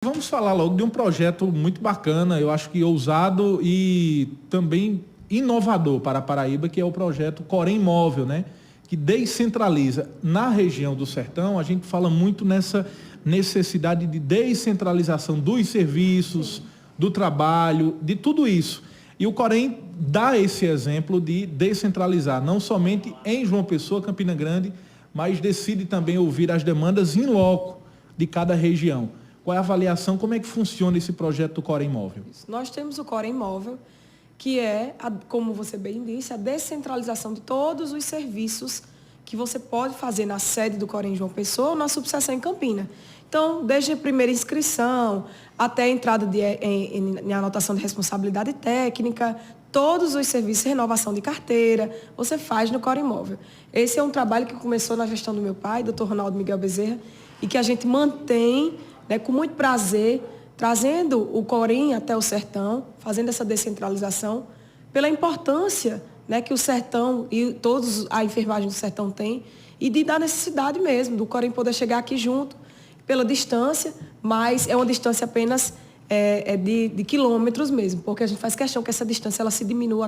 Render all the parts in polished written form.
Vamos falar logo de um projeto muito bacana, eu acho que ousado e também inovador para a Paraíba, que é o projeto Corém Móvel, né? Que descentraliza. Na região do Sertão, a gente fala muito nessa necessidade de descentralização dos serviços, do trabalho, de tudo isso. E o Corém dá esse exemplo de descentralizar, não somente em João Pessoa, Campina Grande, mas decide também ouvir as demandas in loco de cada região. Qual é a avaliação, como é que funciona esse projeto do Corém Móvel? Nós temos o Corém Móvel, que é, como você bem disse, a descentralização de todos os serviços que você pode fazer na sede do Corém João Pessoa ou na subseção em Campina. Então, desde a primeira inscrição até a entrada em anotação de responsabilidade técnica, todos os serviços de renovação de carteira, você faz no Corém Móvel. Esse é um trabalho que começou na gestão do meu pai, Dr. Ronaldo Miguel Bezerra, e que a gente mantém, né, com muito prazer, trazendo o Corém até o sertão, fazendo essa descentralização, pela importância, né, que o sertão e todos a enfermagem do sertão tem, e da necessidade mesmo do Corém poder chegar aqui junto, pela distância, mas é uma distância apenas de quilômetros mesmo, porque a gente faz questão que essa distância ela se diminua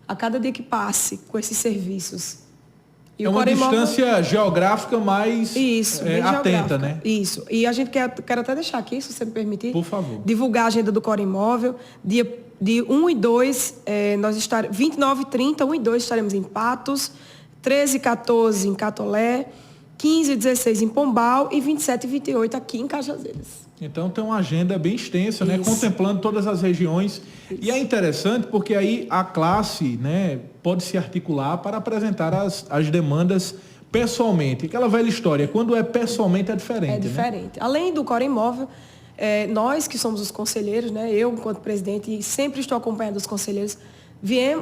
a cada dia que passe com esses serviços. É uma distância geográfica mais atenta, né? Isso. E a gente quer até deixar aqui, se você me permitir, por favor, divulgar a agenda do Corém Móvel. De 1 e 2, nós estaremos, 29 e 30, 1 e 2 estaremos em Patos, 13 e 14 em Catolé, 15 e 16 em Pombal e 27 e 28 aqui em Cajazeiras. Então tem uma agenda bem extensa, né? Contemplando todas as regiões. Isso. E é interessante porque aí a classe, né, pode se articular para apresentar as demandas pessoalmente. Aquela velha história, quando é pessoalmente é diferente. É diferente. Né? Além do Corém Móvel, nós que somos os conselheiros, né, eu enquanto presidente, e sempre estou acompanhando os conselheiros,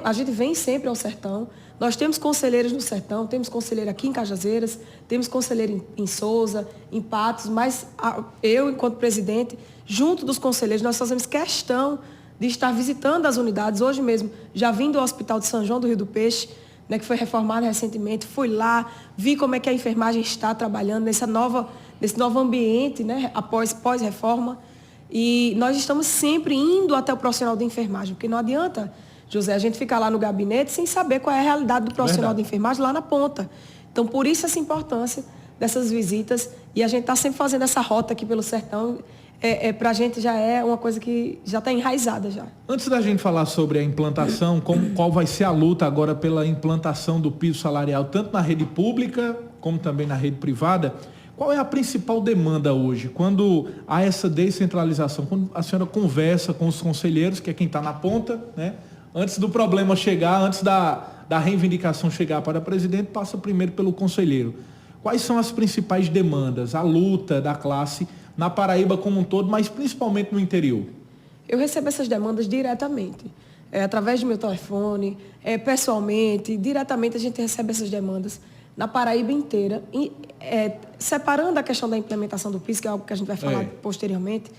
a gente vem sempre ao sertão. Nós temos conselheiros no sertão, temos conselheiro aqui em Cajazeiras, temos conselheiro em Souza, em Patos, mas eu, enquanto presidente, junto dos conselheiros, nós fazemos questão de estar visitando as unidades. Hoje mesmo, já vim do Hospital de São João do Rio do Peixe, né, que foi reformado recentemente, fui lá, vi como é que a enfermagem está trabalhando nesse novo ambiente, né, pós-reforma. E nós estamos sempre indo até o profissional de enfermagem, porque não adianta, José, a gente fica lá no gabinete sem saber qual é a realidade do profissional de enfermagem lá na ponta. Então, por isso essa importância dessas visitas. E a gente está sempre fazendo essa rota aqui pelo sertão. Para a gente já é uma coisa que já está enraizada já. Antes da gente falar sobre a implantação, qual vai ser a luta agora pela implantação do piso salarial, tanto na rede pública como também na rede privada, qual é a principal demanda hoje? Quando há essa descentralização, quando a senhora conversa com os conselheiros, que é quem está na ponta, né? Antes do problema chegar, antes da reivindicação chegar para o presidente, passa primeiro pelo conselheiro. Quais são as principais demandas, a luta da classe na Paraíba como um todo, mas principalmente no interior? Eu recebo essas demandas diretamente, através do meu telefone, pessoalmente, diretamente a gente recebe essas demandas na Paraíba inteira, separando a questão da implementação do PIS, que é algo que a gente vai falar posteriormente.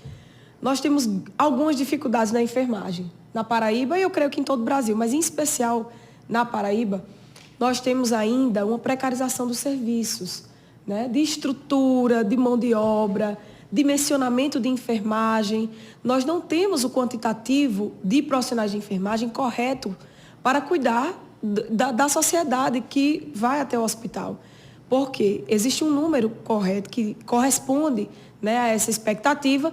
Nós temos algumas dificuldades na enfermagem. Na Paraíba, e eu creio que em todo o Brasil, mas em especial na Paraíba, nós temos ainda uma precarização dos serviços, né? De estrutura, de mão de obra, dimensionamento de enfermagem. Nós não temos o quantitativo de profissionais de enfermagem correto para cuidar da sociedade que vai até o hospital. Porque existe um número correto que corresponde, né, a essa expectativa.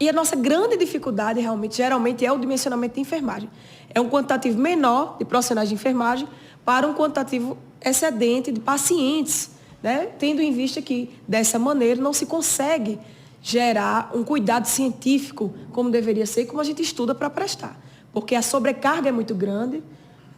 E a nossa grande dificuldade, geralmente, é o dimensionamento de enfermagem. É um quantitativo menor de profissionais de enfermagem para um quantitativo excedente de pacientes, né? Tendo em vista que, dessa maneira, não se consegue gerar um cuidado científico como deveria ser, como a gente estuda para prestar. Porque a sobrecarga é muito grande,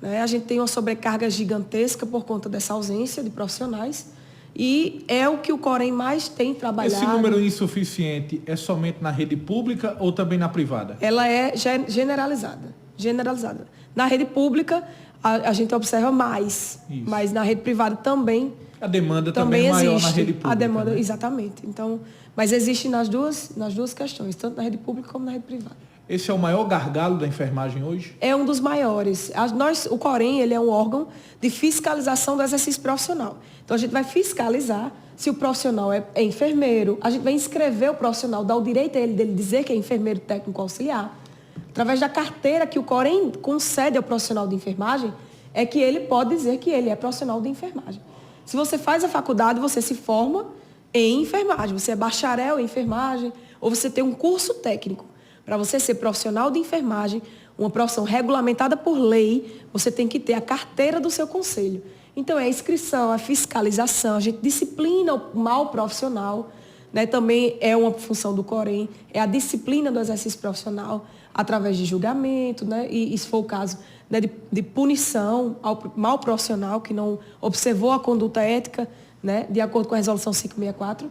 né? A gente tem uma sobrecarga gigantesca por conta dessa ausência de profissionais. E é o que o Corém mais tem trabalhado. Esse número insuficiente é somente na rede pública ou também na privada? Ela é generalizada. Na rede pública, a gente observa mais. Isso. Mas na rede privada também. A demanda também é maior na rede pública. A demanda, né? Exatamente. Então, mas existe nas duas questões, tanto na rede pública como na rede privada. Esse é o maior gargalo da enfermagem hoje? É um dos maiores. O Corém, ele é um órgão de fiscalização do exercício profissional. Então, a gente vai fiscalizar se o profissional é enfermeiro, a gente vai inscrever o profissional, dar o direito a ele dele dizer que é enfermeiro técnico auxiliar. Através da carteira que o Corém concede ao profissional de enfermagem, é que ele pode dizer que ele é profissional de enfermagem. Se você faz a faculdade, você se forma em enfermagem, você é bacharel em enfermagem, ou você tem um curso técnico. Para você ser profissional de enfermagem, uma profissão regulamentada por lei, você tem que ter a carteira do seu conselho. Então, é a inscrição, a fiscalização, a gente disciplina o mal profissional, né? Também é uma função do Corém, é a disciplina do exercício profissional, através de julgamento, né? E se for o caso, né, de punição ao mal profissional que não observou a conduta ética, né, de acordo com a resolução 564,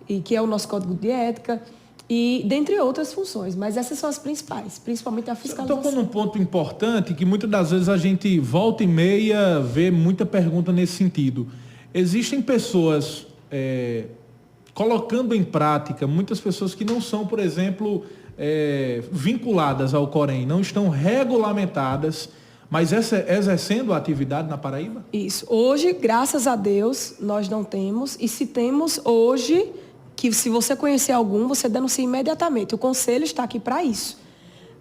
e que é o nosso código de ética, e dentre outras funções, mas essas são as principais, principalmente a fiscalização. Tocou num ponto importante que muitas das vezes a gente volta e meia vê muita pergunta nesse sentido. Existem pessoas colocando em prática, muitas pessoas que não são, por exemplo, vinculadas ao Corém, não estão regulamentadas, mas exercendo a atividade na Paraíba? Isso. Hoje, graças a Deus, nós não temos, e se temos hoje, que se você conhecer algum, você denuncia imediatamente. O Conselho está aqui para isso.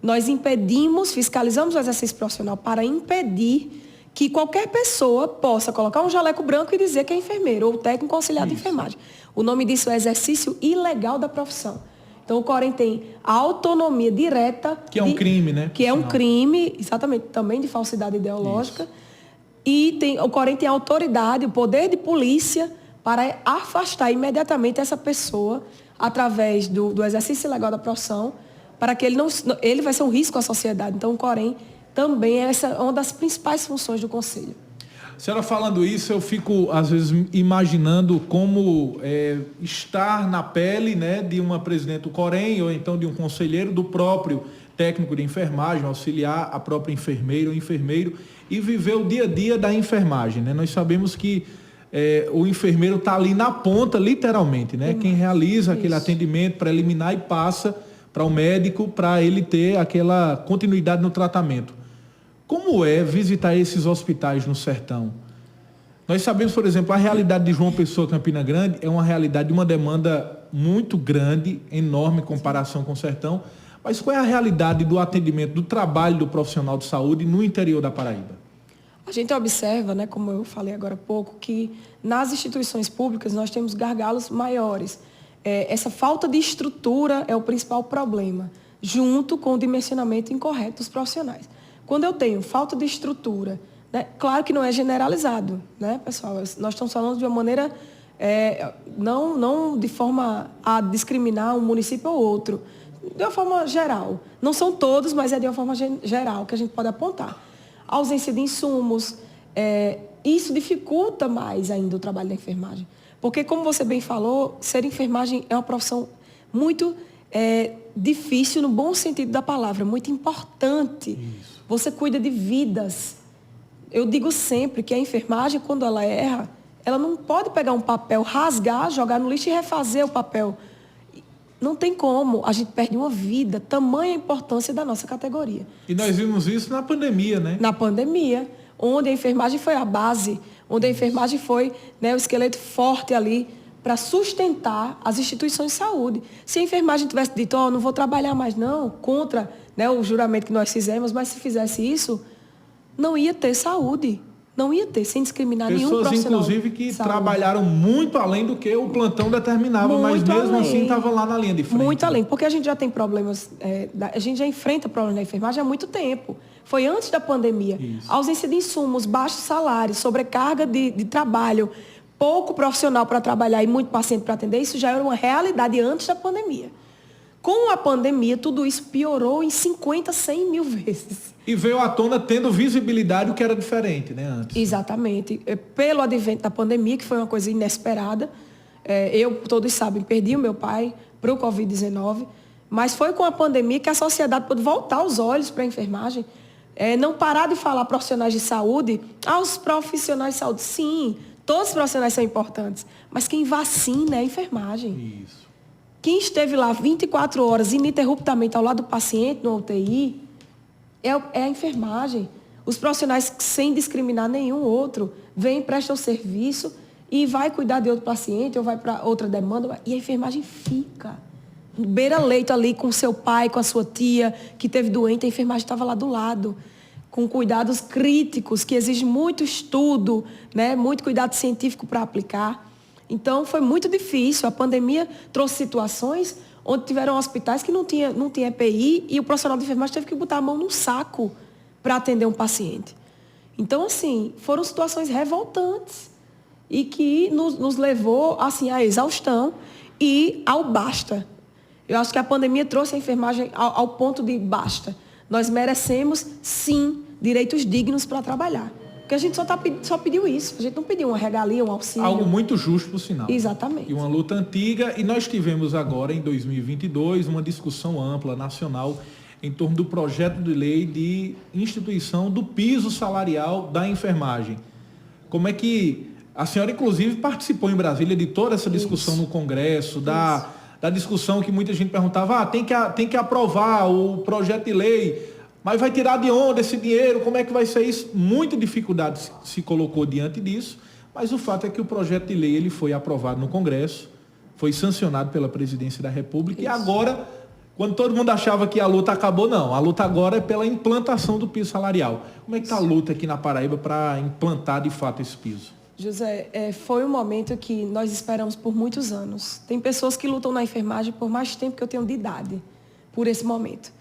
Nós impedimos, fiscalizamos o exercício profissional para impedir que qualquer pessoa possa colocar um jaleco branco e dizer que é enfermeiro ou técnico auxiliar de enfermagem. O nome disso é exercício ilegal da profissão. Então, o Corém tem a autonomia direta... Que é um crime, né? Que é um crime, exatamente, também de falsidade ideológica. Isso. E o Corém tem a autoridade, o poder de polícia para afastar imediatamente essa pessoa através do exercício ilegal da profissão, para que ele vai ser um risco à sociedade. Então, o Corém também é uma das principais funções do Conselho. A senhora falando isso, eu fico, às vezes, imaginando como estar na pele, né, de uma presidente do Corém, ou então de um conselheiro, do próprio técnico de enfermagem, auxiliar a própria enfermeira ou enfermeiro, e viver o dia a dia da enfermagem, né? Nós sabemos que o enfermeiro está ali na ponta, literalmente, né? Quem realiza aquele atendimento preliminar e passa para o médico para ele ter aquela continuidade no tratamento. Como é visitar esses hospitais no sertão? Nós sabemos, por exemplo, a realidade de João Pessoa, Campina Grande, é uma realidade de uma demanda muito grande, enorme em comparação com o sertão. Mas qual é a realidade do atendimento, do trabalho do profissional de saúde no interior da Paraíba? A gente observa, né, como eu falei agora há pouco, que nas instituições públicas nós temos gargalos maiores. Essa falta de estrutura é o principal problema, junto com o dimensionamento incorreto dos profissionais. Quando eu tenho falta de estrutura, né, claro que não é generalizado, né, pessoal? Nós estamos falando de uma maneira, não de forma a discriminar um município ou outro, de uma forma geral. Não são todos, mas é de uma forma geral que a gente pode apontar. A ausência de insumos, isso dificulta mais ainda o trabalho da enfermagem. Porque, como você bem falou, ser enfermagem é uma profissão muito difícil no bom sentido da palavra, muito importante. Isso. Você cuida de vidas. Eu digo sempre que a enfermagem, quando ela erra, ela não pode pegar um papel, rasgar, jogar no lixo e refazer o papel. Não tem como, a gente perde uma vida, tamanha a importância da nossa categoria. E nós vimos isso na pandemia, né? Na pandemia, onde a enfermagem foi a base, onde a enfermagem foi, né, o esqueleto forte ali para sustentar as instituições de saúde. Se a enfermagem tivesse dito, não vou trabalhar mais não, contra, né, o juramento que nós fizemos, mas se fizesse isso, não ia ter saúde. Não ia ter, sem discriminar nenhum profissional. Pessoas, inclusive, que trabalharam muito além do que o plantão determinava, mas mesmo assim estavam lá na linha de frente. Muito além, porque a gente já tem problemas, a gente já enfrenta problemas na enfermagem há muito tempo. Foi antes da pandemia. Isso. A ausência de insumos, baixos salários, sobrecarga de trabalho, pouco profissional para trabalhar e muito paciente para atender, isso já era uma realidade antes da pandemia. Com a pandemia, tudo isso piorou em 50, 100 mil vezes. E veio à tona tendo visibilidade, o que era diferente, né, antes? Exatamente. Pelo advento da pandemia, que foi uma coisa inesperada, todos sabem, perdi o meu pai para o Covid-19, mas foi com a pandemia que a sociedade pôde voltar os olhos para a enfermagem, não parar de falar profissionais de saúde, os profissionais de saúde, sim, todos os profissionais são importantes, mas quem vacina é a enfermagem. Isso. Quem esteve lá 24 horas ininterruptamente ao lado do paciente no UTI é a enfermagem. Os profissionais, sem discriminar nenhum outro, vêm, prestam serviço e vai cuidar de outro paciente ou vai para outra demanda, e a enfermagem fica. Beira-leito ali com seu pai, com a sua tia, que teve doente, a enfermagem estava lá do lado, com cuidados críticos, que exige muito estudo, né? Muito cuidado científico para aplicar. Então, foi muito difícil. A pandemia trouxe situações onde tiveram hospitais que não tinha EPI e o profissional de enfermagem teve que botar a mão num saco para atender um paciente. Então, assim, foram situações revoltantes e que nos levou, assim, à exaustão e ao basta. Eu acho que a pandemia trouxe a enfermagem ao ponto de basta. Nós merecemos, sim, direitos dignos para trabalhar. Porque a gente só pediu isso. A gente não pediu uma regalia, um auxílio. Algo muito justo, por sinal. Exatamente. E uma luta antiga. E nós tivemos agora, em 2022, uma discussão ampla, nacional, em torno do projeto de lei de instituição do piso salarial da enfermagem. Como é que... A senhora, inclusive, participou em Brasília de toda essa discussão no Congresso, da discussão que muita gente perguntava, tem que aprovar o projeto de lei, mas vai tirar de onde esse dinheiro? Como é que vai ser isso? Muita dificuldade se colocou diante disso, mas o fato é que o projeto de lei ele foi aprovado no Congresso, foi sancionado pela Presidência da República, e agora, quando todo mundo achava que a luta acabou, não. A luta agora é pela implantação do piso salarial. Como é que está a luta aqui na Paraíba para implantar de fato esse piso? José, foi um momento que nós esperamos por muitos anos. Tem pessoas que lutam na enfermagem por mais tempo que eu tenho de idade, por esse momento.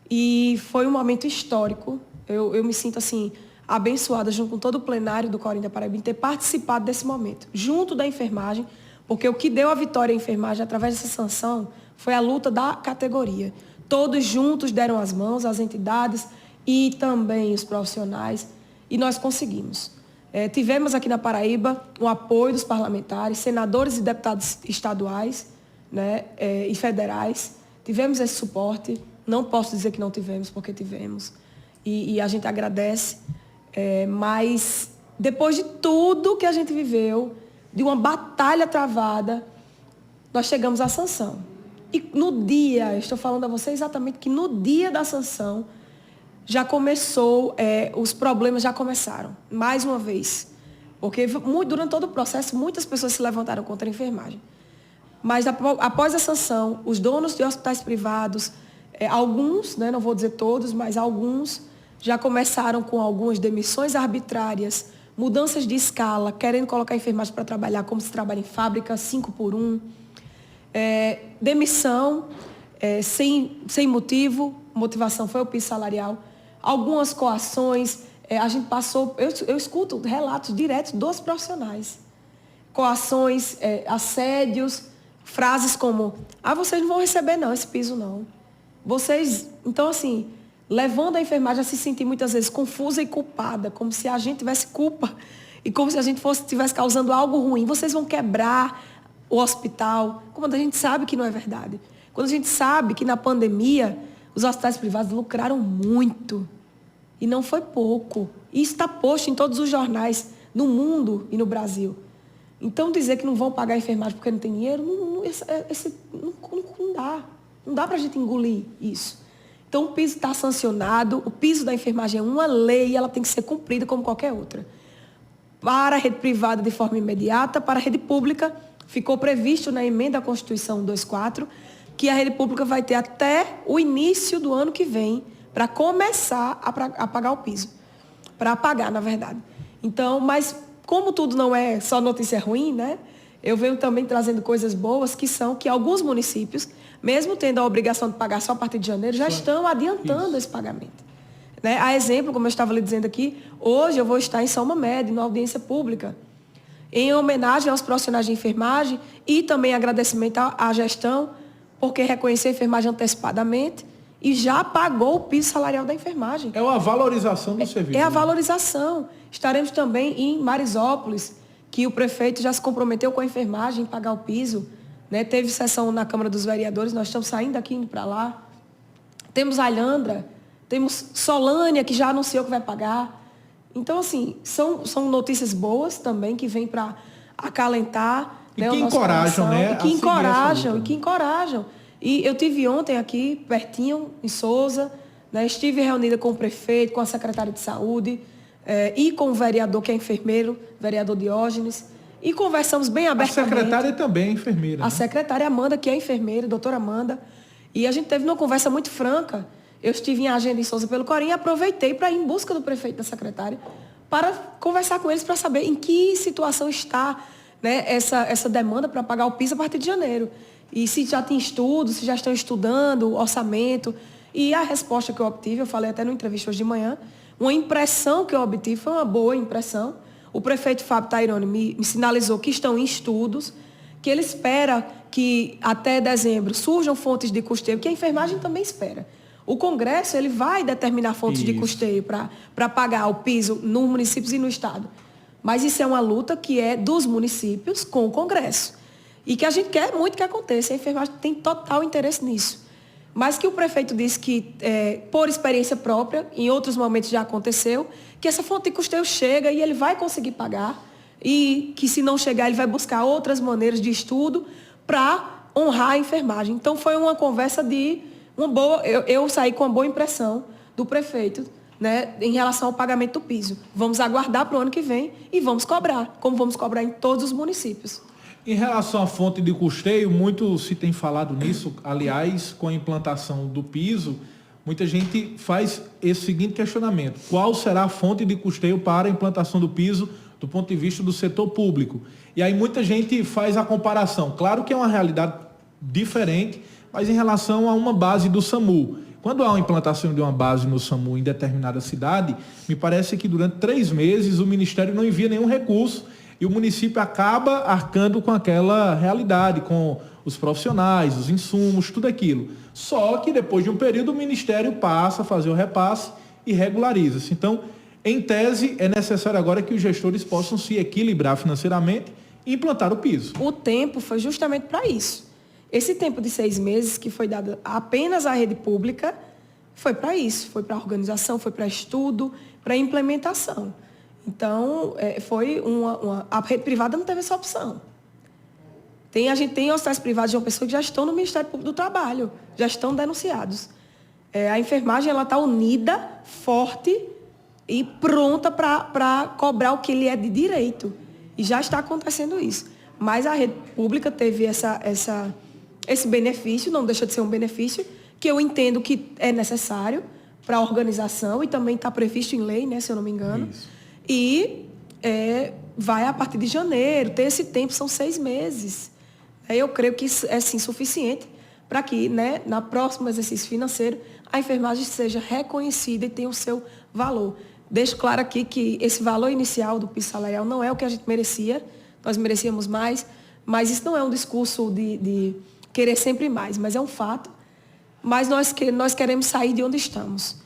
E foi um momento histórico. Eu me sinto, assim, abençoada, junto com todo o plenário do Corim da Paraíba, em ter participado desse momento, junto da enfermagem, porque o que deu a vitória à enfermagem, através dessa sanção, foi a luta da categoria. Todos juntos deram as mãos, as entidades e também os profissionais, e nós conseguimos. Tivemos aqui na Paraíba o apoio dos parlamentares, senadores e deputados estaduais, né, e federais. Tivemos esse suporte. Não posso dizer que não tivemos, porque tivemos. E a gente agradece. Mas, depois de tudo que a gente viveu, de uma batalha travada, nós chegamos à sanção. E no dia, eu estou falando a você exatamente que no dia da sanção, já começou, os problemas já começaram, mais uma vez. Porque durante todo o processo, muitas pessoas se levantaram contra a enfermagem. Mas após a sanção, os donos de hospitais privados, alguns, né, não vou dizer todos, mas alguns, já começaram com algumas demissões arbitrárias, mudanças de escala, querendo colocar a enfermagem para trabalhar como se trabalha em fábrica, 5x1. Demissão, sem motivo, motivação foi o piso salarial. Algumas coações, a gente passou, eu escuto relatos diretos dos profissionais. Coações, assédios, frases como, vocês não vão receber não, esse piso não. Então assim, levando a enfermagem a se sentir muitas vezes confusa e culpada, como se a gente tivesse culpa e como se a gente estivesse causando algo ruim. Vocês vão quebrar o hospital, quando a gente sabe que não é verdade. Quando a gente sabe que na pandemia os hospitais privados lucraram muito. E não foi pouco. Isso está posto em todos os jornais, no mundo e no Brasil. Então, dizer que não vão pagar a enfermagem porque não tem dinheiro, não dá. Não dá para a gente engolir isso. Então, o piso está sancionado, o piso da enfermagem é uma lei e ela tem que ser cumprida como qualquer outra. Para a rede privada de forma imediata, para a rede pública, ficou previsto na emenda à Constituição 124, que a rede pública vai ter até o início do ano que vem para começar a pagar o piso. Para pagar, na verdade. Então, mas como tudo não é só notícia ruim, né? Eu venho também trazendo coisas boas, que são que alguns municípios, mesmo tendo a obrigação de pagar só a partir de janeiro, já estão adiantando esse pagamento. Né? A exemplo, como eu estava lhe dizendo aqui, hoje eu vou estar em São Mamede, na audiência pública, em homenagem aos profissionais de enfermagem e também agradecimento à gestão, porque reconheceu a enfermagem antecipadamente e já pagou o piso salarial da enfermagem. É uma valorização do serviço. É a valorização. Estaremos também em Marisópolis, que o prefeito já se comprometeu com a enfermagem em pagar o piso. Né? Teve sessão na Câmara dos Vereadores, nós estamos saindo daqui indo para lá. Temos Alhandra, temos Solânia, que já anunciou que vai pagar. Então, assim, são notícias boas também, que vêm para acalentar. E que encorajam, né? E que encorajam. E eu tive ontem aqui, pertinho, em Souza, né? Estive reunida com o prefeito, com a secretária de saúde, e com o vereador, que é enfermeiro, vereador Diógenes. e conversamos bem abertamente. A secretária também é enfermeira. A secretária Amanda, que é enfermeira, doutora Amanda, e a gente teve uma conversa muito franca. Eu estive em agenda em Souza pelo Corém e aproveitei para ir em busca do prefeito e da secretária para conversar com eles para saber em que situação está, né, essa demanda para pagar o piso a partir de janeiro. E se já tem estudo, se já estão estudando, orçamento. E a resposta que eu obtive, eu falei até no entrevista hoje de manhã, uma impressão que eu obtive foi uma boa impressão. O prefeito Fábio Taironi me sinalizou que estão em estudos, que ele espera que até dezembro surjam fontes de custeio, que a enfermagem também espera. O Congresso ele vai determinar fontes de custeio para pagar o piso nos municípios e no Estado. Mas isso é uma luta que é dos municípios com o Congresso. E que a gente quer muito que aconteça. A enfermagem tem total interesse nisso. Mas que o prefeito disse que, por experiência própria, em outros momentos já aconteceu, que essa fonte de custeio chega e ele vai conseguir pagar. E que se não chegar, ele vai buscar outras maneiras de estudo para honrar a enfermagem. Então foi uma conversa de uma boa. Eu saí com uma boa impressão do prefeito, né, em relação ao pagamento do piso. Vamos aguardar para o ano que vem e vamos cobrar, como vamos cobrar em todos os municípios. Em relação à fonte de custeio, muito se tem falado nisso, aliás, com a implantação do piso, muita gente faz esse seguinte questionamento: qual será a fonte de custeio para a implantação do piso do ponto de vista do setor público? E aí muita gente faz a comparação. Claro que é uma realidade diferente, mas em relação a uma base do SAMU. Quando há uma implantação de uma base no SAMU em determinada cidade, me parece que durante 3 meses o Ministério não envia nenhum recurso e o município acaba arcando com aquela realidade, com os profissionais, os insumos, tudo aquilo. Só que depois de um período o Ministério passa a fazer o repasse e regulariza-se. Então, em tese, é necessário agora que os gestores possam se equilibrar financeiramente e implantar o piso. O tempo foi justamente para isso. Esse tempo de 6 meses que foi dado apenas à rede pública foi para isso, foi para organização, foi para estudo, para implementação. Então, foi a rede privada não teve essa opção. A gente tem hospitais privados de uma pessoa que já estão no Ministério Público do Trabalho, já estão denunciados. A enfermagem está unida, forte e pronta para cobrar o que lhe é de direito. E já está acontecendo isso. Mas a rede pública teve esse benefício, não deixa de ser um benefício, que eu entendo que é necessário para a organização e também está previsto em lei, né, se eu não me engano. Isso. E vai a partir de janeiro, ter esse tempo, são 6 meses. Eu creio que isso é sim suficiente para que, né, na próximo exercício financeiro, a enfermagem seja reconhecida e tenha o seu valor. Deixo claro aqui que esse valor inicial do piso salarial não é o que a gente merecia, nós merecíamos mais, mas isso não é um discurso de querer sempre mais, mas é um fato. Mas nós queremos sair de onde estamos.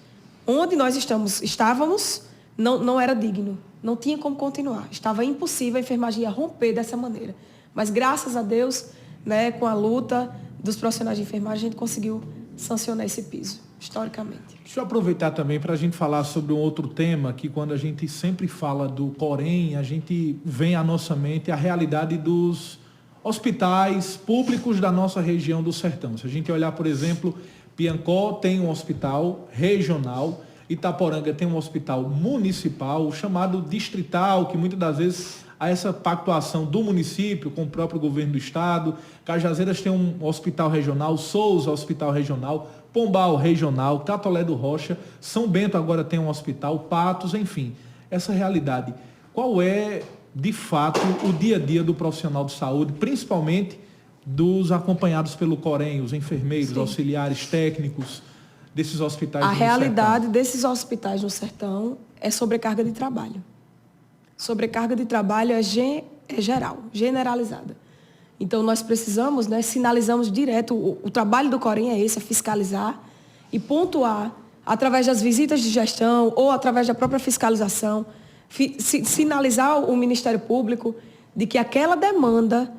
Onde nós estávamos não era digno, não tinha como continuar. Estava impossível, a enfermagem ia romper dessa maneira. Mas graças a Deus, né, com a luta dos profissionais de enfermagem, a gente conseguiu sancionar esse piso, historicamente. Deixa eu aproveitar também para a gente falar sobre um outro tema, que quando a gente sempre fala do Corém, a gente vem à nossa mente a realidade dos hospitais públicos da nossa região do Sertão. Se a gente olhar, por exemplo, Piancó tem um hospital regional, Itaporanga tem um hospital municipal, chamado distrital, que muitas das vezes há essa pactuação do município com o próprio governo do estado. Cajazeiras tem um hospital regional, Souza, hospital regional, Pombal regional, Catolé do Rocha, São Bento agora tem um hospital, Patos, enfim. Essa realidade. Qual é, de fato, o dia a dia do profissional de saúde, principalmente dos acompanhados pelo Corém, os enfermeiros, Sim. auxiliares, técnicos desses hospitais? A realidade desses hospitais no Sertão é sobrecarga de trabalho. Sobrecarga de trabalho é geral, generalizada. Então, nós precisamos, né, sinalizamos direto, o trabalho do Corém é esse, é fiscalizar e pontuar, através das visitas de gestão ou através da própria fiscalização, sinalizar o Ministério Público de que aquela demanda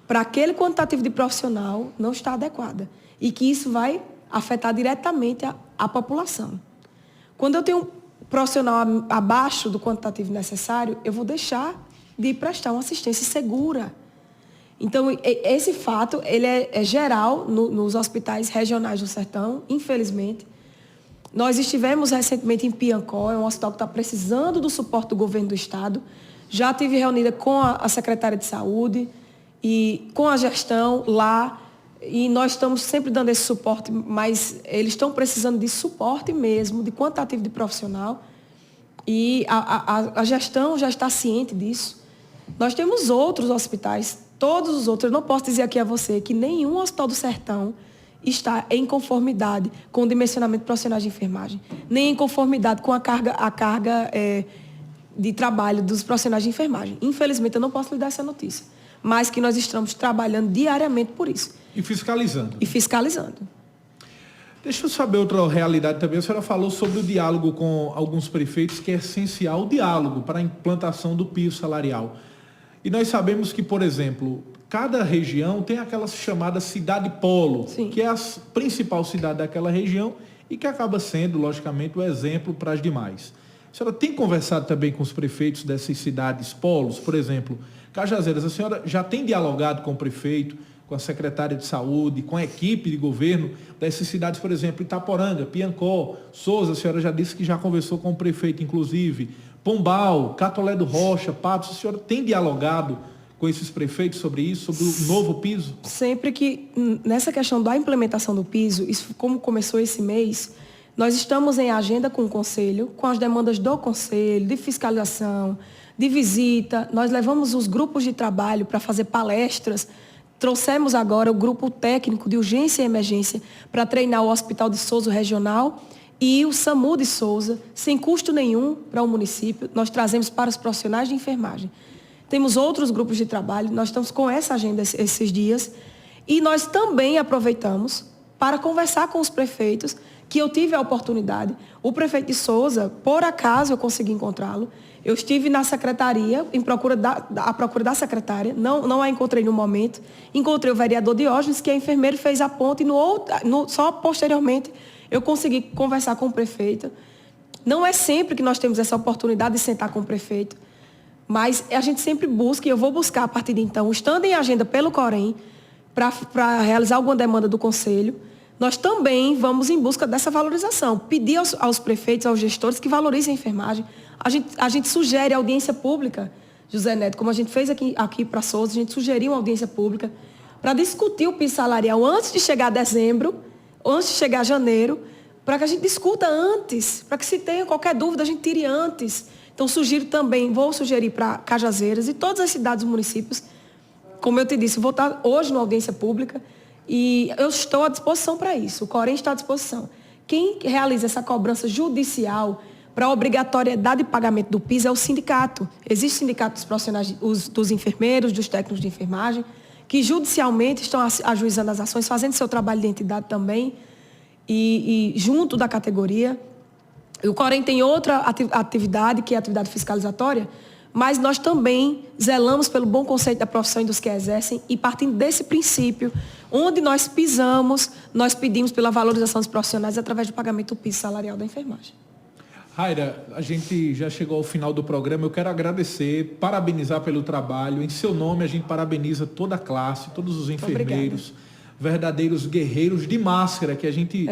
para aquele quantitativo de profissional não está adequada e que isso vai afetar diretamente a população. Quando eu tenho um profissional abaixo do quantitativo necessário, eu vou deixar de prestar uma assistência segura. Então, esse fato ele é geral nos hospitais regionais do Sertão, infelizmente. Nós estivemos recentemente em Piancó, é um hospital que está precisando do suporte do governo do estado. Já tive reunida com a secretária de saúde e com a gestão lá, e nós estamos sempre dando esse suporte, mas eles estão precisando de suporte mesmo, de quantitativo de profissional, e a gestão já está ciente disso. Nós temos outros hospitais, todos os outros, eu não posso dizer aqui a você que nenhum hospital do Sertão está em conformidade com o dimensionamento de profissionais de enfermagem, nem em conformidade com a carga de trabalho dos profissionais de enfermagem. Infelizmente, eu não posso lhe dar essa notícia, mas que nós estamos trabalhando diariamente por isso. E fiscalizando. E fiscalizando. Deixa eu saber outra realidade também. A senhora falou sobre o diálogo com alguns prefeitos, que é essencial o diálogo para a implantação do piso salarial. E nós sabemos que, por exemplo, cada região tem aquela chamada cidade polo, Sim. que é a principal cidade daquela região e que acaba sendo, logicamente, o exemplo para as demais. A senhora tem conversado também com os prefeitos dessas cidades polos? Por exemplo, Cajazeiras, a senhora já tem dialogado com o prefeito, com a secretária de saúde, com a equipe de governo dessas cidades, por exemplo, Itaporanga, Piancó, Souza, a senhora já disse que já conversou com o prefeito, inclusive, Pombal, Catolé do Rocha, Patos, a senhora tem dialogado com esses prefeitos sobre isso, sobre o novo piso? Sempre que, nessa questão da implementação do piso, isso como começou esse mês, nós estamos em agenda com o Conselho, com as demandas do Conselho, de fiscalização, de visita. Nós levamos os grupos de trabalho para fazer palestras. Trouxemos agora o grupo técnico de urgência e emergência para treinar o Hospital de Souza Regional e o SAMU de Souza, sem custo nenhum para o município. Nós trazemos para os profissionais de enfermagem. Temos outros grupos de trabalho, nós estamos com essa agenda esses dias. E nós também aproveitamos para conversar com os prefeitos, que eu tive a oportunidade. O prefeito de Souza, por acaso eu consegui encontrá-lo. Eu estive na secretaria, à procura da secretária, não a encontrei no momento. Encontrei o vereador Diógenes, que é enfermeiro, fez a ponte, e só posteriormente eu consegui conversar com o prefeito. Não é sempre que nós temos essa oportunidade de sentar com o prefeito, mas a gente sempre busca, e eu vou buscar a partir de então, estando em agenda pelo Corém, para realizar alguma demanda do Conselho, nós também vamos em busca dessa valorização. Pedir aos prefeitos, aos gestores que valorizem a enfermagem. A gente sugere audiência pública, José Neto, como a gente fez aqui para Souza, a gente sugeriu uma audiência pública para discutir o piso salarial antes de chegar a dezembro, antes de chegar a janeiro, para que a gente discuta antes, para que se tenha qualquer dúvida, a gente tire antes. Então, vou sugerir para Cajazeiras e todas as cidades e municípios, como eu te disse, vou estar hoje numa audiência pública e eu estou à disposição para isso, o Corém está à disposição. Quem realiza essa cobrança judicial para a obrigatoriedade de pagamento do piso é o sindicato. Existe o sindicato dos profissionais, dos enfermeiros, dos técnicos de enfermagem, que judicialmente estão ajuizando as ações, fazendo seu trabalho de identidade também, e junto da categoria. O Corém tem outra atividade, que é a atividade fiscalizatória, mas nós também zelamos pelo bom conceito da profissão e dos que a exercem, e partindo desse princípio, onde nós pisamos, nós pedimos pela valorização dos profissionais através do pagamento do piso salarial da enfermagem. Raira, a gente já chegou ao final do programa. Eu quero agradecer, parabenizar pelo trabalho. Em seu nome, a gente parabeniza toda a classe, todos os enfermeiros, verdadeiros guerreiros de máscara, que a gente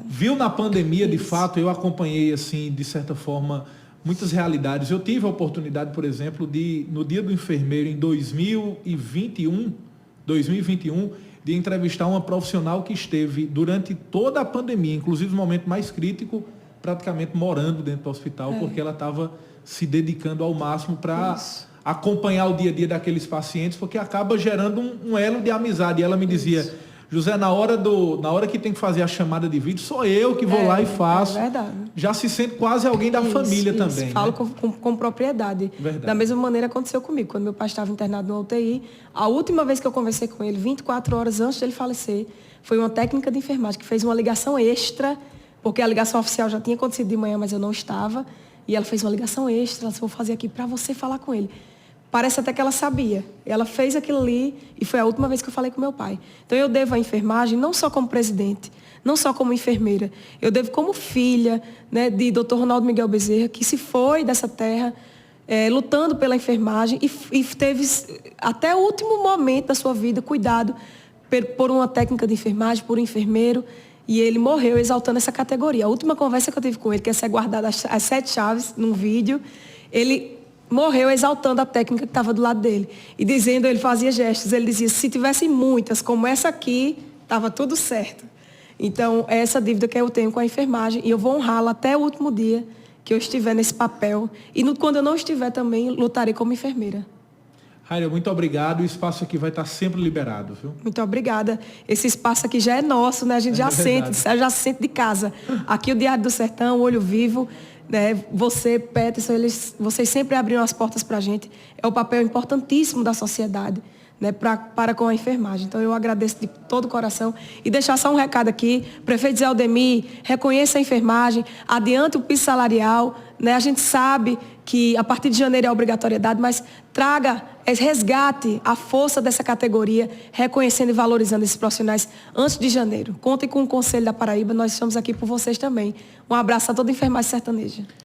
viu na pandemia, de fato. Eu acompanhei, assim, de certa forma, muitas realidades. Eu tive a oportunidade, por exemplo, no Dia do Enfermeiro, em 2021, de entrevistar uma profissional que esteve durante toda a pandemia, inclusive no momento mais crítico, praticamente morando dentro do hospital, porque ela estava se dedicando ao máximo para acompanhar o dia a dia daqueles pacientes, porque acaba gerando um elo de amizade. E ela me dizia, José, na hora que tem que fazer a chamada de vídeo, sou eu que vou lá e faço. É verdade. Já se sente quase alguém da família também. Falo, né? com propriedade. Verdade. Da mesma maneira aconteceu comigo. Quando meu pai estava internado no UTI, a última vez que eu conversei com ele, 24 horas antes de ele falecer, foi uma técnica de enfermagem que fez uma ligação extra, porque a ligação oficial já tinha acontecido de manhã, mas eu não estava. E ela fez uma ligação extra, ela disse, vou fazer aqui para você falar com ele. Parece até que ela sabia. Ela fez aquilo ali e foi a última vez que eu falei com meu pai. Então eu devo à enfermagem, não só como presidente, não só como enfermeira, eu devo como filha, né, de Dr. Ronaldo Miguel Bezerra, que se foi dessa terra lutando pela enfermagem e teve até o último momento da sua vida cuidado por uma técnica de enfermagem, por um enfermeiro. E ele morreu exaltando essa categoria. A última conversa que eu tive com ele, que ia ser guardada as 7 chaves num vídeo, ele morreu exaltando a técnica que estava do lado dele. E dizendo, ele fazia gestos, ele dizia, se tivessem muitas como essa aqui, estava tudo certo. Então, é essa dívida que eu tenho com a enfermagem e eu vou honrá-la até o último dia que eu estiver nesse papel. E quando eu não estiver também, lutarei como enfermeira. Raira, muito obrigado. O espaço aqui vai estar sempre liberado, viu? Muito obrigada. Esse espaço aqui já é nosso, né? A gente já sente de casa. Aqui o Diário do Sertão, Olho Vivo, né? Você, Peterson, vocês sempre abriram as portas para a gente. É o papel importantíssimo da sociedade, né? Para com a enfermagem. Então, eu agradeço de todo o coração. E deixar só um recado aqui. Prefeito Zé Aldemir, reconheça a enfermagem, adiante o piso salarial, né? A gente sabe que a partir de janeiro é a obrigatoriedade, mas resgate a força dessa categoria, reconhecendo e valorizando esses profissionais antes de janeiro. Contem com o Conselho da Paraíba, nós estamos aqui por vocês também. Um abraço a toda a enfermagem sertaneja.